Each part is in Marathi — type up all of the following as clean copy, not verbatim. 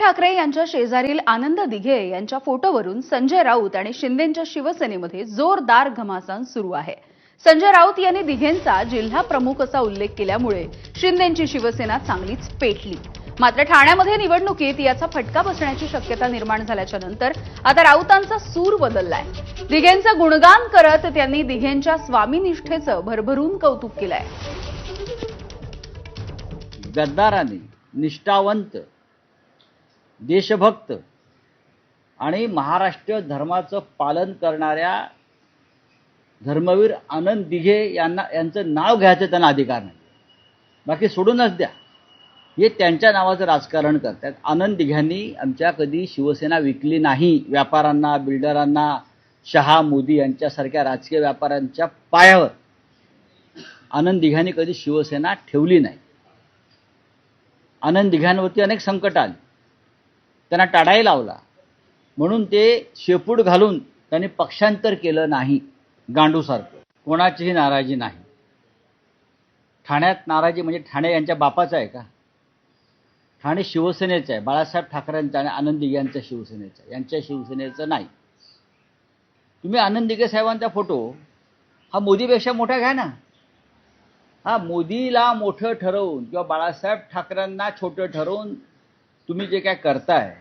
ठाकरे यांच्या शेजारील आनंद दिघे यांच्या फोटोवरून संजय राऊत आणि शिंदेंच्या शिवसेनेमध्ये जोरदार घमासान सुरू आहे। संजय राऊत यांनी दिघेंचा जिल्हा प्रमुख असा उल्लेख केल्यामुळे शिंदेंची शिवसेना चांगलीच पेटली। मात्र ठाण्यामध्ये निवडणुकीत याचा फटका बसण्याची शक्यता निर्माण झाल्याच्या नंतर आता राऊतांचा सूर बदललाय। दिघेंचं गुणगान करत त्यांनी दिघेंच्या स्वामीनिष्ठेचं भरभरून कौतुक केलंय। गद्दाराने निष्ठावंत देशभक्त आणि महाराष्ट्र धर्माचं पालन करणाऱ्या धर्मवीर आनंद दिघे यांचं नाव घ्यायचं त्यांना अधिकार नाही। बाकी सोडूनच द्या, हे त्यांच्या नावाचं राजकारण करतात। आनंद दिघ्यांनी आमच्या कधी शिवसेना विकली नाही। व्यापाऱ्यांना, बिल्डरांना, शहा मोदी यांच्यासारख्या राजकीय व्यापाऱ्यांच्या पायावर आनंद दिघ्यांनी कधी शिवसेना ठेवली नाही। आनंद दिघ्यांवरती अनेक संकट आली, त्यांना टाळाही लावला, म्हणून ते शेपूट घालून त्यांनी पक्षांतर केलं नाही। गांडूसारखं कोणाचीही नाराजी नाही। ठाण्यात नाराजी म्हणजे ठाणे यांच्या बापाचं आहे का? ठाणे शिवसेनेचं आहे, बाळासाहेब ठाकरेंचं आणि आनंद दिघे यांच्या शिवसेनेचं आहे, यांच्या शिवसेनेचं नाही। तुम्ही आनंद दिघे साहेबांचा फोटो हा मोदीपेक्षा मोठा घ्या ना। हा मोदीला मोठं ठरवून किंवा बाळासाहेब ठाकरेंना छोटं ठरवून तुम्ही जे काय करताय,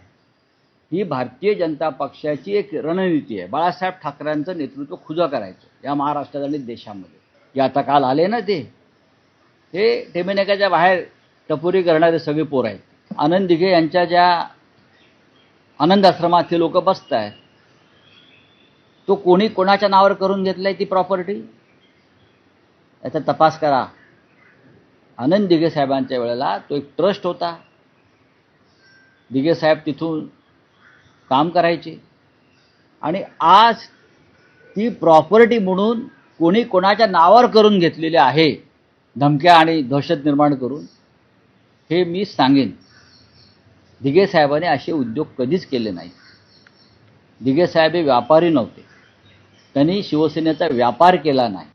ही भारतीय जनता पक्षाची एक रणनीती आहे। बाळासाहेब ठाकरेंचं नेतृत्व खुलं करायचं या महाराष्ट्रात आणि देशामध्ये। जे आता काल आले ना, हे टेमेनेकाच्या बाहेर टपोरी करणारे सगळे पोर आहेत। आनंद दिघे यांच्या ज्या आनंद आश्रमात ते लोक बसत आहेत, तो कोणी कोणाच्या नावावर करून घेतलाय ती प्रॉपर्टी, याचा तपास करा। आनंद दिघे साहेबांच्या वेळेला तो एक ट्रस्ट होता। दिघे साहेब तिथून काम करायचे आणि आज ती प्रॉपर्टी म्हणून कोणी कोणाच्या नावावर करून घेतलेली आहे, धमक्या आणि दहशत निर्माण करून। हे मी सांगेन, दिघे साहेबांनी असे उद्योग कधीच केले नाही। दिघे साहेब हे व्यापारी नव्हते, त्यांनी शिवसेनेचा व्यापार केला नाही।